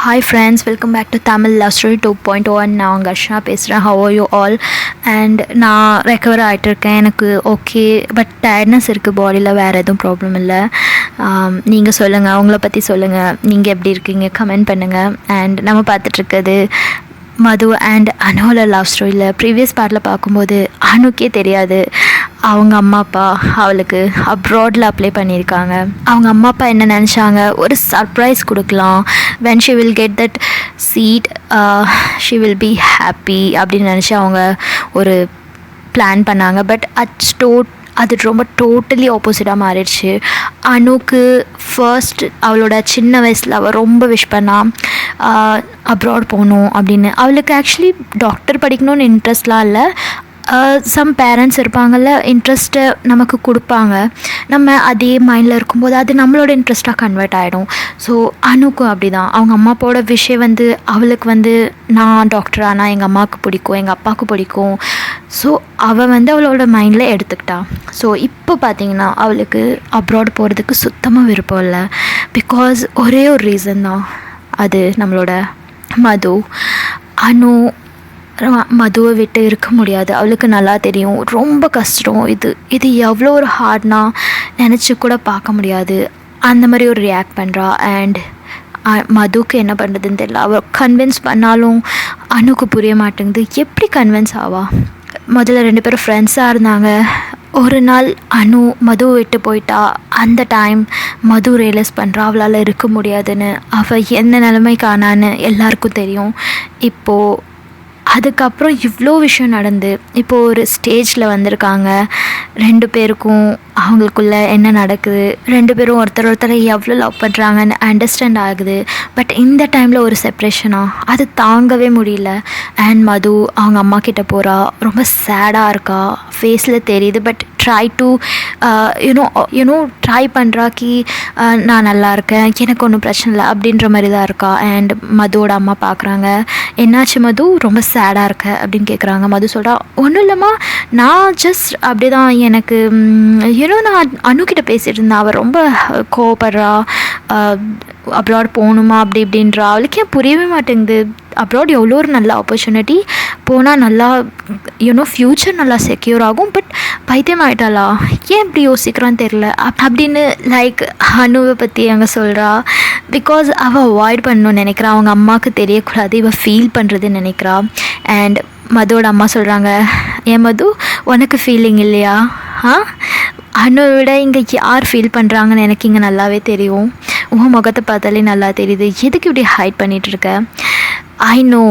Hi friends, welcome back to Tamil Love Story 2.0 and நான் உங்கள் அர்ஷனா பேசுகிறேன். How are you all? And நான் recover ஆகிட்டுருக்கேன். எனக்கு ஓகே, பட் டயர்ட்னஸ் இருக்குது பாடியில், வேறு எதுவும் ப்ராப்ளம் இல்லை. நீங்கள் சொல்லுங்கள், அவங்கள பற்றி சொல்லுங்கள், நீங்கள் எப்படி இருக்கீங்க, கமெண்ட் பண்ணுங்கள். அண்ட் நம்ம பார்த்துட்ருக்கிறது மது அண்ட் அனுவோட லவ் ஸ்டோரியில் ப்ரீவியஸ் பார்ட்டில் பார்க்கும்போது அனுக்கே தெரியாது அவங்க அம்மா அப்பா அவளுக்கு அப்ராடில் அப்ளை பண்ணியிருக்காங்க. அவங்க அம்மா அப்பா என்ன நினச்சாங்க, ஒரு சர்ப்ரைஸ் கொடுக்கலாம், when she will get that seat she will be happy அப்படின்னு நினச்சி அவங்க ஒரு பிளான் பண்ணாங்க. பட் அது ரொம்ப டோட்டலி ஆப்போசிட்டாக மாறிடுச்சு. அனுக்கு ஃபர்ஸ்ட் அவளோட சின்ன வயசில் அவள் ரொம்ப விஷ் பண்ணால் அப்ராட் போகணும் அப்படின்னு. அவளுக்கு ஆக்சுவலி டாக்டர் படிக்கணும்னு இன்ட்ரெஸ்ட்லாம் இல்லை. சம் பேரண்ட்ஸ் இருப்பாங்கள்ல, இன்ட்ரெஸ்ட்டை நமக்கு கொடுப்பாங்க, நம்ம அதே மைண்டில் இருக்கும்போது அது நம்மளோட இன்ட்ரெஸ்ட்டாக கன்வெர்ட் ஆகிடும். ஸோ அனுக்கும் அப்படி தான். அவங்க அம்மா அப்பாவோட விஷயம் அவளுக்கு நான் டாக்டர் ஆனால் எங்கள் அம்மாவுக்கு பிடிக்கும், எங்கள் அப்பாவுக்கு பிடிக்கும். ஸோ அவள் அவளோட மைண்டில் எடுத்துக்கிட்டா. ஸோ இப்போ பார்த்திங்கன்னா அவளுக்கு அப்ராட் போகிறதுக்கு சுத்தமாக விருப்பம் இல்லை. பிகாஸ் ஒரே ஒரு ரீசன் தான், அது நம்மளோட மதுவை விட்டு இருக்க முடியாது. அவளுக்கு நல்லா தெரியும், ரொம்ப கஷ்டம் இது எவ்வளோ ஒரு ஹார்ட்னா நினச்சி கூட பார்க்க முடியாது. அந்த மாதிரி ஒரு ரியாக்ட் பண்ணுறா. அண்ட் மதுக்கு என்ன பண்ணுறதுன்னு தெரியல. அவள் கன்வின்ஸ் பண்ணாலும் அனுக்கு புரிய மாட்டேங்குது. எப்படி கன்வின்ஸ் ஆவா? முதல்ல 2 பேரும் ஃப்ரெண்ட்ஸாக இருந்தாங்க. ஒரு நாள் மதுவை விட்டு போயிட்டா. அந்த டைம் மது ரியலைஸ் பண்ணுறா அவளால் இருக்க முடியாதுன்னு. அவள் எந்த நிலைமைக்கு ஆனான்னு எல்லாருக்கும் தெரியும். இப்போது அதுக்கப்புறம் இவ்வளோ விஷயம் நடந்து இப்போது ஒரு ஸ்டேஜில் வந்திருக்காங்க. 2 பேருக்கும் அவங்களுக்குள்ளே என்ன நடக்குது, 2 பேரும் ஒருத்தரை எவ்வளோ லவ் பண்ணுறாங்கன்னு அண்டர்ஸ்டாண்ட் ஆகுது. பட் இந்த டைமில் ஒரு செப்ரேஷனாக அது தாங்கவே முடியல. அண்ட் மது அவங்க அம்மா கிட்டே போகிறா, ரொம்ப சேடாக இருக்கா, ஃபேஸில் தெரியுது. பட் ட்ரை டு ட்ரை பண்ணுறாக்கி நான் நல்லா இருக்கேன், எனக்கு ஒன்றும் பிரச்சனை இல்லை அப்படின்ற மாதிரி தான் இருக்கா. அண்ட் மதுவோட அம்மா பார்க்குறாங்க, என்னாச்சு மது, ரொம்ப சேடாக இருக்க அப்படின்னு கேட்குறாங்க. மது சொல்கிறா, ஒன்றும் இல்லைம்மா, நான் ஜஸ்ட் அப்படி தான், எனக்கு நான் அனுக்கிட்ட பேசிகிட்டு இருந்தேன், அவள் ரொம்ப கோவப்படுறா, அப்ராட் போகணுமா அப்படி இப்படின்றா. அவளுக்கு ஏன் புரியவே மாட்டேங்குது, அப்ராட் எவ்வளோ ஒரு நல்ல ஆப்பர்ச்சுனிட்டி, போனால் நல்லா ஃப்யூச்சர் நல்லா செக்யூர் ஆகும். பட் பைத்தியம் ஆகிட்டாளா, ஏன் இப்படி யோசிக்கிறான்னு தெரில அப்படின்னு லைக் அனுவை பற்றி அங்கே சொல்கிறா. பிகாஸ் அவள் அவாய்ட் பண்ணணும்னு நினைக்கிறா, அவங்க அம்மாவுக்கு தெரியக்கூடாது இவள் ஃபீல் பண்ணுறதுன்னு நினைக்கிறா. அண்ட் மதுவோட அம்மா சொல்கிறாங்க, ஏன் மது, உனக்கு ஃபீலிங் இல்லையா? அனுவை விட இங்கே யார் ஃபீல் பண்ணுறாங்கன்னு எனக்கு இங்கே நல்லாவே தெரியும், உன் முகத்தை பார்த்தாலே நல்லா தெரியுது, எதுக்கு இப்படி ஹைட் பண்ணிகிட்ருக்க? ஐ நோ,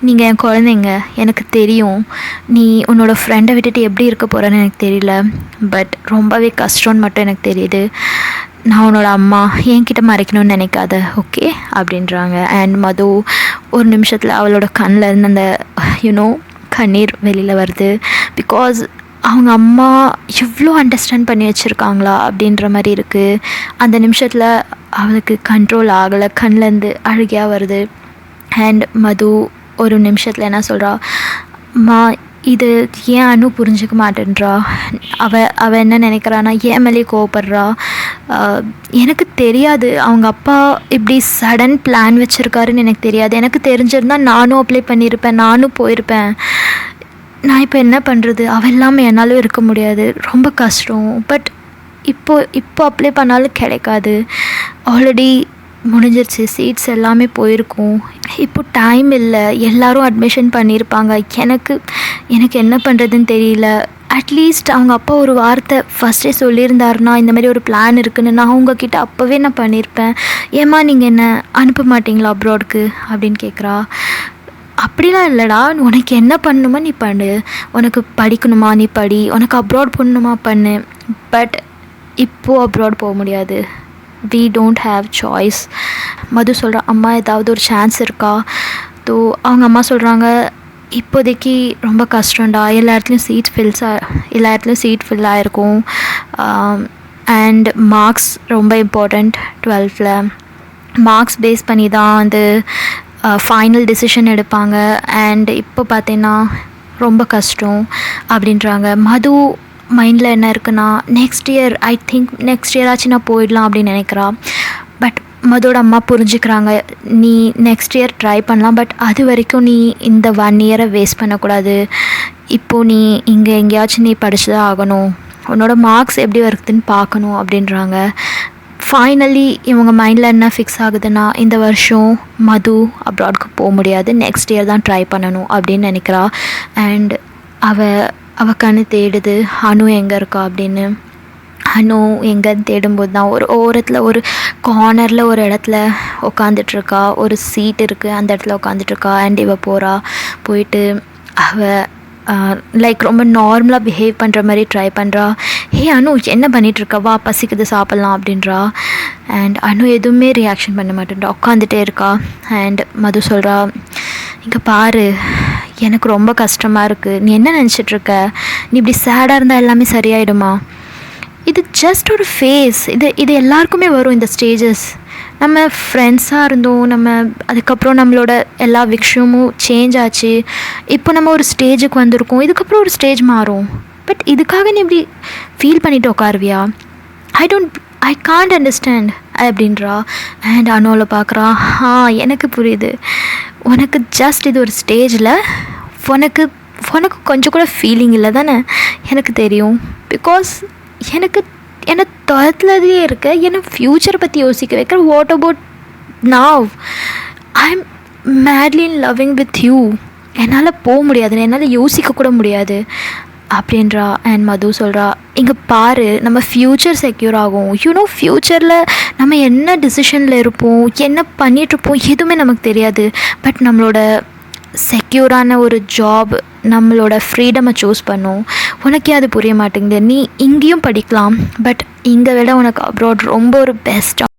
நீங்கள் என் குழந்தைங்க, எனக்கு தெரியும், நீ உன்னோட ஃப்ரெண்டை விட்டுட்டு எப்படி இருக்க போகிறேன்னு எனக்கு தெரியல, பட் ரொம்பவே கஷ்டம்னு மட்டும் எனக்கு தெரியுது. நான் உன்னோட அம்மா, என்கிட்ட மறைக்கணும்னு நினைக்காத, ஓகே அப்படின்றாங்க. அண்ட் மது ஒரு நிமிஷத்தில் அவளோட கண்ணில் இருந்து அந்த கண்ணீர் வெளியில் வருது. பிகாஸ் அவங்க அம்மா எவ்வளோ அண்டர்ஸ்டாண்ட் பண்ணி வச்சுருக்காங்களா அப்படின்ற மாதிரி இருக்குது. அந்த நிமிஷத்தில் அவளுக்கு கண்ட்ரோல் ஆகலை, கண்ணிலேருந்து அழுகையாக வருது. அண்ட் மது ஒரு நிமிஷத்தில் என்ன சொல்கிறா, அம்மா இது ஏன் அனு புரிஞ்சிக்க மாட்டேன்றா, அவள் என்ன நினைக்கிறான்னா ஏன் மேலே கோவப்படுறா, எனக்கு தெரியாது அவங்க அப்பா இப்படி சடன் பிளான் வச்சுருக்காருன்னு எனக்கு தெரியாது, எனக்கு தெரிஞ்சிருந்தால் நானும் அப்ளை பண்ணியிருப்பேன், நானும் போயிருப்பேன், நான் இப்போ என்ன பண்ணுறது, அவள் இல்லாமல் என்னாலும் இருக்க முடியாது, ரொம்ப கஷ்டம். பட் இப்போ அப்ளை பண்ணாலும் கிடைக்காது, ஆல்ரெடி முடிஞ்சிருச்சு, சீட்ஸ் எல்லாமே போயிருக்கும், இப்போ டைம் இல்லை, எல்லோரும் அட்மிஷன் பண்ணியிருப்பாங்க, எனக்கு என்ன பண்ணுறதுன்னு தெரியல. அட்லீஸ்ட் அவங்க அப்பா ஒரு வார்த்தை ஃபஸ்ட்டே சொல்லியிருந்தாருன்னா இந்த மாதிரி ஒரு பிளான் இருக்குதுன்னு நான் அவங்கக்கிட்ட அப்போவே நான் பண்ணியிருப்பேன், ஏம்மா நீங்கள் என்ன அனுப்ப மாட்டிங்களா அப்ராடுக்கு அப்படின்னு கேட்குறா. அப்படிலாம் இல்லைடா, உனக்கு என்ன பண்ணணுமோ நீ பண்ணு, உனக்கு படிக்கணுமா நீ படி, உனக்கு அப்ராட் பண்ணணுமா பண்ணு, பட் இப்போது அப்ராட் போக முடியாது, we don't have choice. மது சொல்கிறா, அம்மா ஏதாவது ஒரு சான்ஸ் இருக்கா? அவங்க அம்மா சொல்கிறாங்க, இப்போதைக்கு ரொம்ப கஷ்டம்டா, எல்லா இடத்துலையும் சீட் ஃபில் ஆகிருக்கும். அண்ட் மார்க்ஸ் ரொம்ப இம்பார்ட்டண்ட், 12th மார்க்ஸ் பேஸ் பண்ணி தான் ஃபைனல் டிசிஷன் எடுப்பாங்க. அண்ட் இப்போ பார்த்தீங்கன்னா ரொம்ப கஷ்டம் அப்படின்றாங்க. மது மைண்டில் என்ன இருக்குன்னா, நெக்ஸ்ட் இயர் ஆச்சு நான் போயிடலாம் அப்படின்னு நினைக்கிறா. பட் மதோட அம்மா புரிஞ்சுக்கிறாங்க, நீ நெக்ஸ்ட் இயர் ட்ரை பண்ணலாம், பட் அது வரைக்கும் நீ இந்த 1 இயரை வேஸ்ட் பண்ணக்கூடாது. இப்போது நீ இங்கே எங்கேயாச்சும் நீ படிச்சு தான் ஆகணும், உன்னோட மார்க்ஸ் எப்படி வருதுன்னு பார்க்கணும் அப்படின்றாங்க. ஃபைனலி இவங்க மைண்டில் என்ன ஃபிக்ஸ் ஆகுதுன்னா, இந்த வருஷம் மது அப்ராட்க்கு போக முடியாது, நெக்ஸ்ட் இயர் தான் ட்ரை பண்ணணும் அப்படின்னு நினைக்கிறா. அண்ட் அவள் கண்ணு தேடுது அனு எங்கே இருக்கா அப்படின்னு. அனு எங்கேன்னு தேடும்போது தான் ஒரு ஓரத்தில் ஒரு கார்னரில் ஒரு இடத்துல உட்காந்துட்ருக்கா, ஒரு சீட் இருக்குது, அந்த இடத்துல உட்காந்துட்ருக்கா. அண்ட் இவள் போயிட்டு அவள் லைக் ரொம்ப நார்மலாக பிஹேவ் பண்ணுற மாதிரி ட்ரை பண்ணுறா. ஹே அனு என்ன பண்ணிகிட்ருக்கா, வா பசிக்குது சாப்பிட்லாம் அப்படின்றா. அண்ட் அனு எதுவுமே ரியாக்ஷன் பண்ண மாட்டேன்றா, உட்காந்துட்டே இருக்கா. அண்ட் மது சொல்கிறா, இங்கே பாரு, எனக்கு ரொம்ப கஷ்டமாக இருக்குது, நீ என்ன நினச்சிட்ருக்க, நீ இப்படி சேடாக இருந்தால் எல்லாமே சரியாயிடுமா, இது ஜஸ்ட் ஒரு ஃபேஸ், இது எல்லாருக்குமே வரும் இந்த ஸ்டேஜஸ். நம்ம ஃப்ரெண்ட்ஸாக இருந்தோம், நம்ம அதுக்கப்புறம் நம்மளோட எல்லா விஷயமும் சேஞ்ச் ஆச்சு, இப்போ நம்ம ஒரு ஸ்டேஜுக்கு வந்திருக்கோம், இதுக்கப்புறம் ஒரு ஸ்டேஜ் மாறும். பட் இதுக்காக நீ இப்படி ஃபீல் பண்ணிட்டு உட்காருவியா, ஐ காண்ட் அண்டர்ஸ்டாண்ட் அப்படின்றா. அண்ட் அனோவில் பார்க்குறா, எனக்கு புரியுது, உனக்கு ஜஸ்ட் இது ஒரு ஸ்டேஜில் உனக்கு கொஞ்சம் கூட ஃபீலிங் இல்லை தானே, எனக்கு தெரியும். பிகாஸ் என்னை துரத்துலதே இருக்க, என்னை ஃப்யூச்சரை பற்றி யோசிக்க வைக்கிற. What about now, I am madly in loving with you, என்னால் போக முடியாது, என்னால் யோசிக்க கூட முடியாது அப்படின்றா. அண்ட் மது சொல்கிறா, இங்கே பாரு, நம்ம ஃப்யூச்சர் செக்யூர் ஆகும், ஃப்யூச்சரில் நம்ம என்ன டிசிஷனில் இருப்போம், என்ன பண்ணிகிட்ருப்போம் எதுவுமே நமக்கு தெரியாது. பட் நம்மளோட செக்யூரான ஒரு ஜாப், நம்மளோட ஃப்ரீடமை சூஸ் பண்ணும். உனக்கே அது புரிய மாட்டேங்குது, நீ இங்கேயும் படிக்கலாம், பட் இங்கே விட உனக்கு அப்ராட் ரொம்ப ஒரு பெஸ்ட்டாக